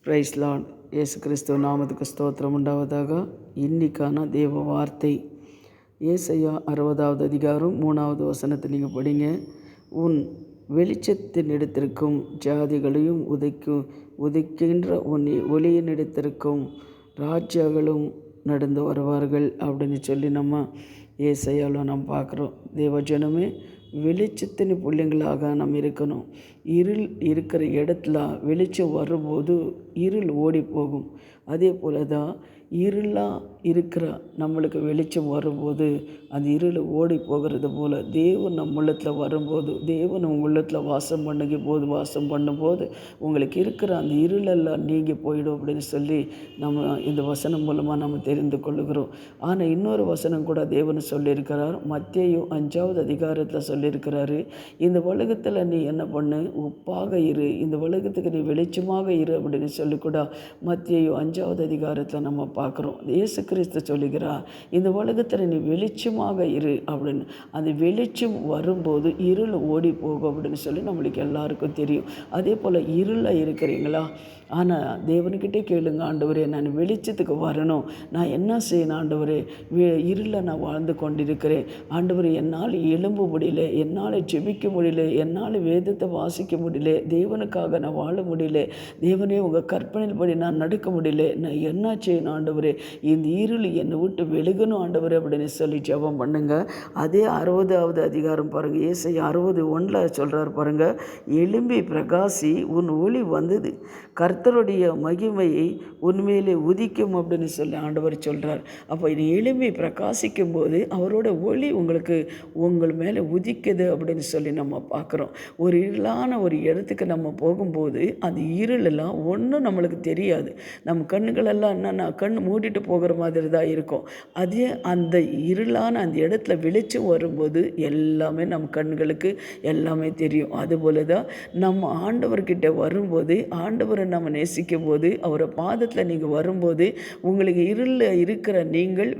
Price Lord. இயேசு கிறிஸ்துவ நாமத்துக்கு ஸ்தோத்திரம் உண்டாவதாக. இன்னைக்கான தேவ வார்த்தை ஏசாயா 60வது அதிகாரம் 3வது வசனத்தை நீங்கள் படிங்க. உன் வெளிச்சத்தினிடத்திற்கும் ஜாதிகளையும் உதைக்கின்ற உன் ஒளியினிடத்திற்கும் ராஜ்யங்களும் நடந்து வருவார்கள் அப்படின்னு சொல்லி நம்ம ஏசாயாவில் நம்ம பார்க்குறோம். தேவஜனமே, வெளிச்சத்தின் பிள்ளைங்களாக நம்ம இருக்கணும். இருள் இருக்கிற இடத்துல வெளிச்சம் வரும்போது இருள் ஓடி போகும். அதே போல் தான் இருளாக இருக்கிற நம்மளுக்கு வெளிச்சம் வரும்போது அந்த இருள் ஓடி போகிறது போல் தேவன் நம்ம உள்ளத்தில் வரும்போது, தேவன் உங்கள் உள்ளத்தில் வாசம் பண்ணும்போது உங்களுக்கு இருக்கிற அந்த இருளெல்லாம் நீங்கி போயிடும் அப்படின்னு சொல்லி நம்ம இந்த வசனம் மூலமாக நம்ம தெரிந்து கொள்ளுகிறோம். ஆனால் இன்னொரு வசனம் கூட தேவன் சொல்லியிருக்கிறார். மத்தேயு 5வது அதிகாரத்தில் சொல்லியிருக்கிறாரு, இந்த உலகத்தில் நீ என்ன பண்ணு, உப்பாக இரு, இந்த உலகத்துக்கு நீ வெளிச்சமாக இரு அப்படின்னு சொல்லி கூட மத்தேயு 5வது அதிகாரத்தில் நம்ம பார்க்குறோம். இயேசு கிறிஸ்து சொல்லுகிறார், இந்த உலகத்தில் நீ வெளிச்சமாக இரு அப்படின்னு. அந்த வெளிச்சம் வரும்போது இருள் ஓடி போகும் அப்படின்னு சொல்லி நம்மளுக்கு எல்லாருக்கும் தெரியும். அதே போல் இருளில் இருக்கிறீங்களா? ஆனால் தேவனுக்கிட்டே கேளுங்க, ஆண்டவரே நான் வெளிச்சத்துக்கு வரணும், நான் என்ன செய்யணும் ஆண்டவரே, இருளில் நான் வாழ்ந்து கொண்டிருக்கிறேன் ஆண்டவரே, என்னால் எழும்ப முடியல, என்னால் ஜெபிக்க முடியல, என்னால் வேதத்தை வாசிக்க முடியல, தேவனுக்காக நான் வாழ முடியல, தேவனே உங்கள் கற்பனைப்படி நான் நடக்க முடியல, நான் என்ன செய்யணும் ஆண்டவரே, இந்த இருள் என்னை விட்டு வெளுகணும் ஆண்டவரே அப்படின்னு சொல்லி ஜெபம் பண்ணுங்க. அதே 60வது அதிகாரம் பாருங்கள், ஏசாயா 60:1 சொல்கிறார் பாருங்கள், எழும்பி பிரகாசி, உன் ஒளி வந்தது, கர்த்தருடைய மகிமையை உண்மையிலே உதிக்கும் அப்படின்னு சொல்லி ஆண்டவர் சொல்கிறார். அப்போ இது எழும்பி பிரகாசிக்கும் போது அவரோட ஒளி உங்கள் மேலே உதிக்குது அப்படின்னு சொல்லி நம்ம பார்க்குறோம். ஒரு இருளான ஒரு இடத்துக்கு நம்ம போகும்போது அந்த இருளெல்லாம் ஒன்றும் நம்மளுக்கு தெரியாது. நம்ம கண்ணுகளெல்லாம் என்னென்னா கண் மூடிட்டு போகிற மாதிரி தான் இருக்கும். அதே அந்த இருளான அந்த இடத்துல வெளிச்சம் வரும்போது எல்லாமே நம்ம கண்களுக்கு எல்லாமே தெரியும். அதுபோல தான் நம்ம ஆண்டவர்கிட்ட வரும்போது, ஆண்டவரை நம்ம நேசிக்கும் போது, அவரை பாதத்தில் நீங்கள் வரும்போது உங்களுக்கு இருளில் இருக்கிற நீங்கள்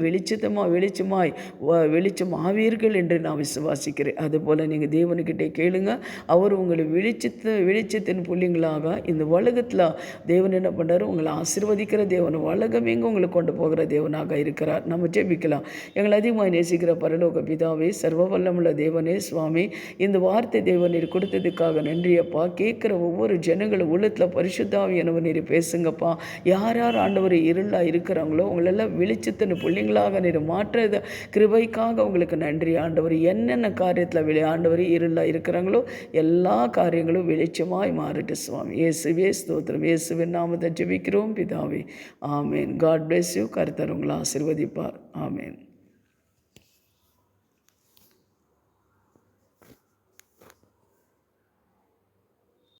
வெளிச்சம் ஆவீர்கள் என்று நான் விசுவாசிக்கிறேன். அதுபோல் நீங்கள் தேவனுக்கிட்டே கேளுங்க, அவர் உங்களை வெளிச்சத்தின் புள்ளிங்களாக இந்த உலகத்தில் தேவன் என்ன பண்ணுறாரு, உங்களை ஆசீர்வதிக்கிற தேவன், உலகம் எங்கே உங்களை கொண்டு போகிற தேவனாக இருக்கிறார். நம்ம ஜெபிக்கலாம். எங்களை அதிகமாக நேசிக்கிற பரலோக பிதாவே, சர்வ வல்லமுள்ள தேவனே, சுவாமி, இந்த வார்த்தை தேவனீர் கொடுத்ததுக்காக நன்றியப்பா. கேட்குற ஒவ்வொரு ஜனங்களும் உள்ளத்தில் பரிசுத்தாவியானவர் நீர் பேசுங்கப்பா. யார் யார் ஆண்டவர் இருளாக இருக்கிறாங்களோ உங்களெல்லாம் வெளிச்சத்தின் பிள்ளைங்களாக நீர் மாற்றுறது கிருபைக்காக உங்களுக்கு நன்றி ஆண்டவர். என்னென்ன காரியத்தில் ஆண்டவர் இருளாக இருக்கிறாங்களோ எல்லா காரியங்களும் வெளிச்சமாய் மாறிட்டு சுவாமி. இயேசுவே ஸ்தோத்திரம். இயேசுவின் நாமத்தை ஜெபிக்கிறோம் பிதாவே. ஆமேன். God bless you. கர்த்தர் உங்களை ஆசீர்வதிப்பார். ஆமேன்.